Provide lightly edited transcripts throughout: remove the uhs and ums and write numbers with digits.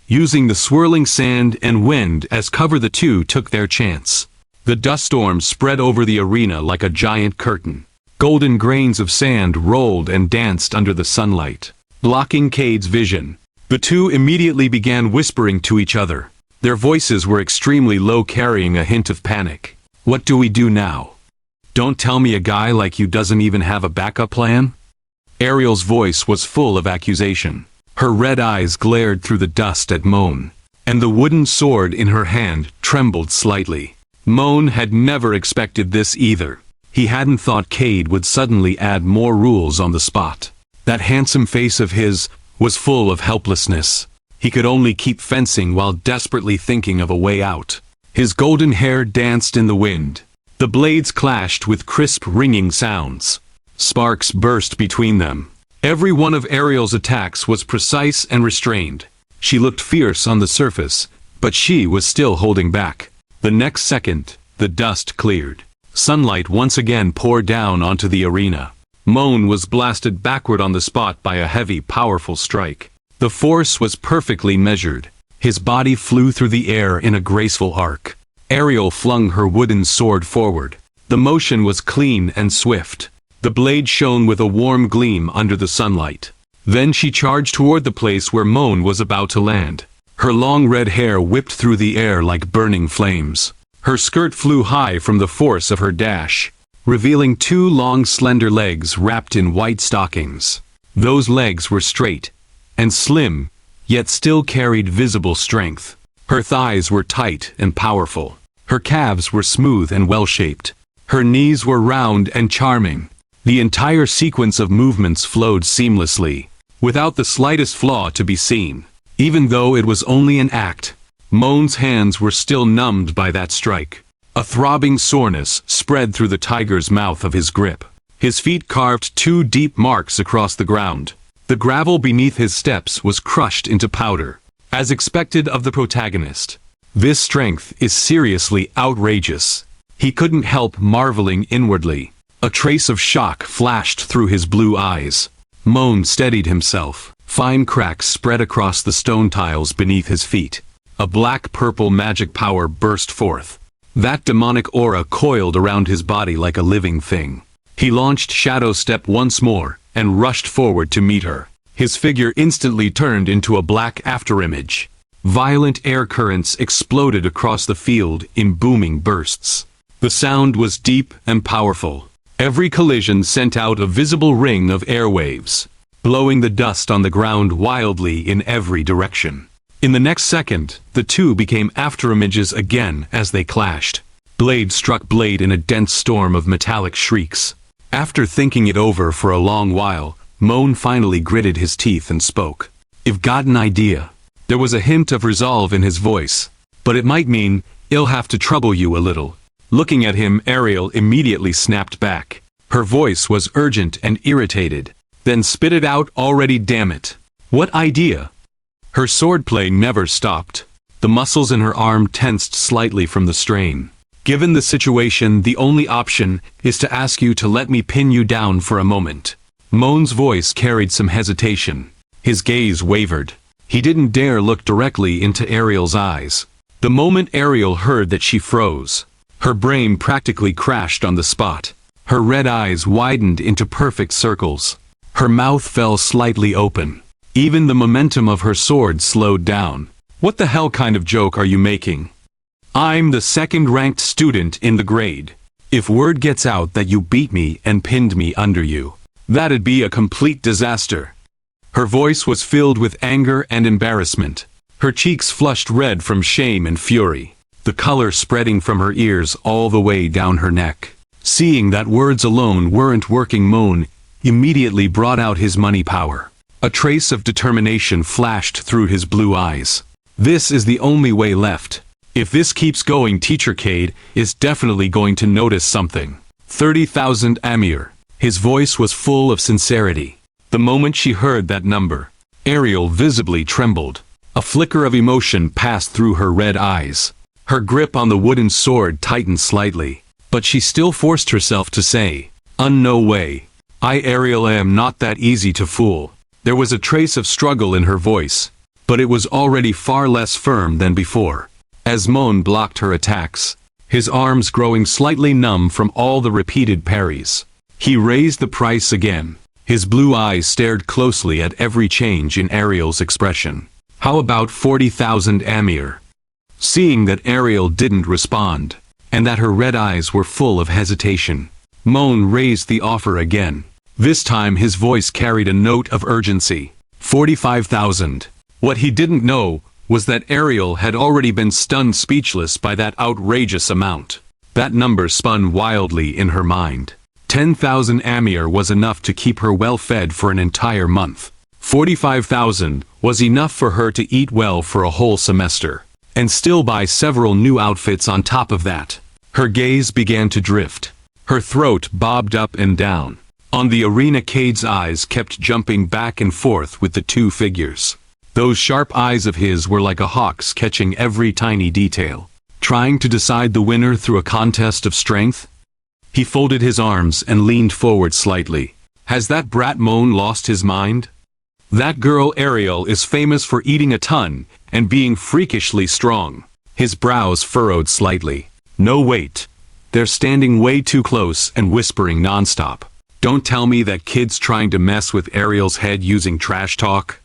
using the swirling sand and wind as cover. The two took their chance. The dust storm spread over the arena like a giant curtain. Golden grains of sand rolled and danced under the sunlight, blocking Cade's vision. The two immediately began whispering to each other. Their voices were extremely low, carrying a hint of panic. What do we do now? Don't tell me a guy like you doesn't even have a backup plan? Ariel's voice was full of accusation. Her red eyes glared through the dust at Moen, and the wooden sword in her hand trembled slightly. Moen had never expected this either. He hadn't thought Cade would suddenly add more rules on the spot. That handsome face of his was full of helplessness. He could only keep fencing while desperately thinking of a way out. His golden hair danced in the wind. The blades clashed with crisp, ringing sounds. Sparks burst between them. Every one of Ariel's attacks was precise and restrained. She looked fierce on the surface, but she was still holding back. The next second, the dust cleared. Sunlight once again poured down onto the arena. Moen was blasted backward on the spot by a heavy, powerful strike. The force was perfectly measured. His body flew through the air in a graceful arc. Ariel flung her wooden sword forward. The motion was clean and swift. The blade shone with a warm gleam under the sunlight. Then she charged toward the place where Moen was about to land. Her long red hair whipped through the air like burning flames. Her skirt flew high from the force of her dash, revealing two long slender legs wrapped in white stockings. Those legs were straight and slim, yet still carried visible strength. Her thighs were tight and powerful. Her calves were smooth and well-shaped. Her knees were round and charming. The entire sequence of movements flowed seamlessly, without the slightest flaw to be seen. Even though it was only an act, Moen's hands were still numbed by that strike. A throbbing soreness spread through the tiger's mouth of his grip. His feet carved two deep marks across the ground. The gravel beneath his steps was crushed into powder. As expected of the protagonist, this strength is seriously outrageous. He couldn't help marveling inwardly. A trace of shock flashed through his blue eyes. Moen steadied himself. Fine cracks spread across the stone tiles beneath his feet. A black-purple magic power burst forth. That demonic aura coiled around his body like a living thing. He launched Shadow Step once more, and rushed forward to meet her. His figure instantly turned into a black afterimage. Violent air currents exploded across the field in booming bursts. The sound was deep and powerful. Every collision sent out a visible ring of airwaves, blowing the dust on the ground wildly in every direction. In the next second, the two became afterimages again as they clashed. Blade struck blade in a dense storm of metallic shrieks. After thinking it over for a long while, Moen finally gritted his teeth and spoke. "I've got an idea." There was a hint of resolve in his voice, but it might mean, "I'll have to trouble you a little." Looking at him, Ariel immediately snapped back. Her voice was urgent and irritated. "Then spit it out already, damn it." "What idea?" Her swordplay never stopped. The muscles in her arm tensed slightly from the strain. "Given the situation, the only option is to ask you to let me pin you down for a moment." Moen's voice carried some hesitation. His gaze wavered. He didn't dare look directly into Ariel's eyes. The moment Ariel heard that, she froze. Her brain practically crashed on the spot. Her red eyes widened into perfect circles. Her mouth fell slightly open. Even the momentum of her sword slowed down. "What the hell kind of joke are you making? I'm the second-ranked student in the grade. If word gets out that you beat me and pinned me under you, that'd be a complete disaster." Her voice was filled with anger and embarrassment. Her cheeks flushed red from shame and fury, the color spreading from her ears all the way down her neck. Seeing that words alone weren't working, Moen immediately brought out his money power. A trace of determination flashed through his blue eyes. "This is the only way left. If this keeps going, Teacher Cade is definitely going to notice something. 30,000 Amir." His voice was full of sincerity. The moment she heard that number, Ariel visibly trembled. A flicker of emotion passed through her red eyes. Her grip on the wooden sword tightened slightly, but she still forced herself to say, "No way. I, Ariel, am not that easy to fool." There was a trace of struggle in her voice. but it was already far less firm than before. As Moen blocked her attacks, his arms growing slightly numb from all the repeated parries, he raised the price again. His blue eyes stared closely at every change in Ariel's expression. "How about 40,000 Amir?" Seeing that Ariel didn't respond, and that her red eyes were full of hesitation, Moen raised the offer again. This time his voice carried a note of urgency. 45,000. What he didn't know was that Ariel had already been stunned speechless by that outrageous amount. That number spun wildly in her mind. 10,000 Amir was enough to keep her well fed for an entire month. 45,000 was enough for her to eat well for a whole semester, and still buy several new outfits on top of that. Her gaze began to drift. Her throat bobbed up and down. On the arena, Cade's eyes kept jumping back and forth with the two figures. Those sharp eyes of his were like a hawk's, catching every tiny detail. Trying to decide the winner through a contest of strength? He folded his arms and leaned forward slightly. Has that brat Moen lost his mind? That girl Ariel is famous for eating a ton and being freakishly strong. His brows furrowed slightly. No, wait. They're standing way too close and whispering nonstop. Don't tell me that kid's trying to mess with Ariel's head using trash talk.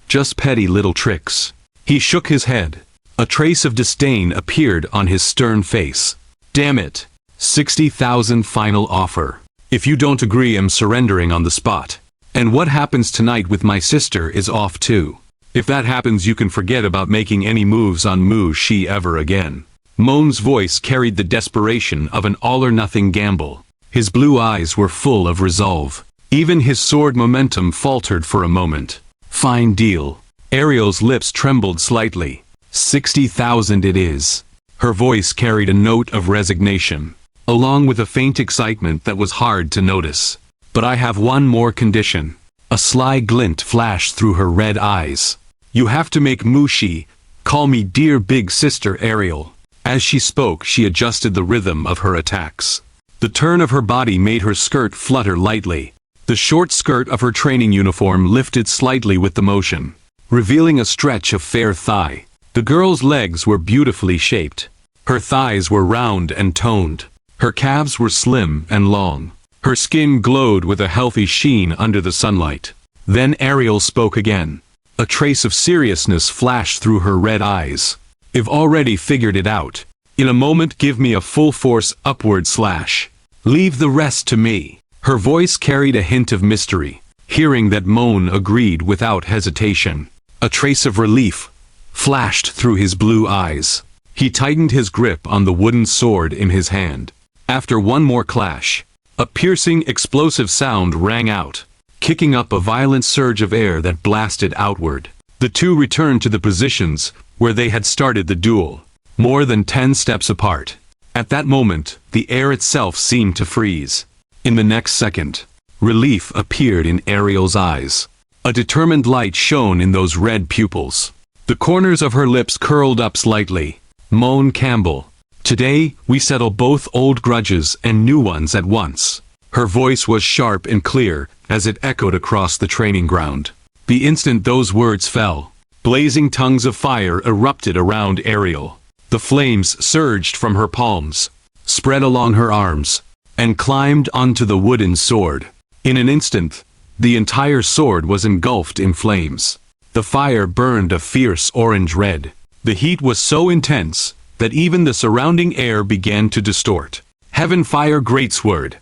Just petty little tricks. He shook his head. A trace of disdain appeared on his stern face. Damn it. 60,000 final offer. If you don't agree, I'm surrendering on the spot. And what happens tonight with my sister is off too. If that happens, you can forget about making any moves on Mu Shi ever again. Moen's voice carried the desperation of an all-or-nothing gamble. His blue eyes were full of resolve. Even his sword momentum faltered for a moment. Fine deal. Ariel's lips trembled slightly. 60,000 it is. Her voice carried a note of resignation, along with a faint excitement that was hard to notice. But I have one more condition. A sly glint flashed through her red eyes. You have to make Mu Shi call me dear big sister Ariel. As she spoke, she adjusted the rhythm of her attacks. The turn of her body made her skirt flutter lightly. The short skirt of her training uniform lifted slightly with the motion, revealing a stretch of fair thigh. The girl's legs were beautifully shaped. Her thighs were round and toned. Her calves were slim and long. Her skin glowed with a healthy sheen under the sunlight. Then Ariel spoke again. A trace of seriousness flashed through her red eyes. I've already figured it out. In a moment, give me a full force upward slash. Leave the rest to me. Her voice carried a hint of mystery. Hearing that, Moen agreed without hesitation. A trace of relief flashed through his blue eyes. He tightened his grip on the wooden sword in his hand. After one more clash, a piercing, explosive sound rang out, kicking up a violent surge of air that blasted outward. The two returned to the positions where they had started the duel, more than 10 steps apart. At that moment, the air itself seemed to freeze. In the next second, relief appeared in Ariel's eyes. A determined light shone in those red pupils. The corners of her lips curled up slightly. Moen Campbell. Today, we settle both old grudges and new ones at once. Her voice was sharp and clear as it echoed across the training ground. The instant those words fell, blazing tongues of fire erupted around Ariel. The flames surged from her palms, spread along her arms, and climbed onto the wooden sword. In an instant, the entire sword was engulfed in flames. The fire burned a fierce orange red. The heat was so intense that even the surrounding air began to distort. Heaven fire greatsword.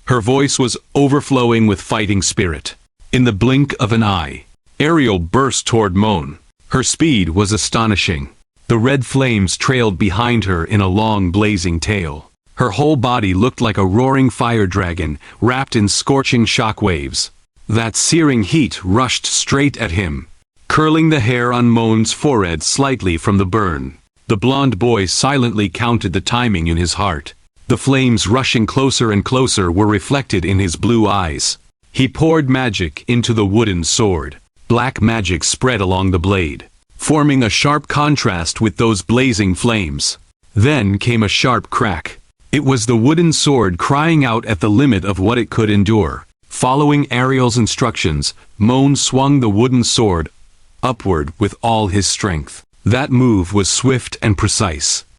Her voice was overflowing with fighting spirit. In the blink of an eye, Ariel burst toward Moen. Her speed was astonishing. The red flames trailed behind her in a long blazing tail. Her whole body looked like a roaring fire dragon, wrapped in scorching shockwaves. That searing heat rushed straight at him, curling the hair on Moen's forehead slightly from the burn. The blond boy silently counted the timing in his heart. The flames rushing closer and closer were reflected in his blue eyes. He poured magic into the wooden sword. Black magic spread along the blade, forming a sharp contrast with those blazing flames. Then came a sharp crack. It was the wooden sword crying out at the limit of what it could endure. Following Ariel's instructions, Moen swung the wooden sword upward with all his strength. That move was swift and precise.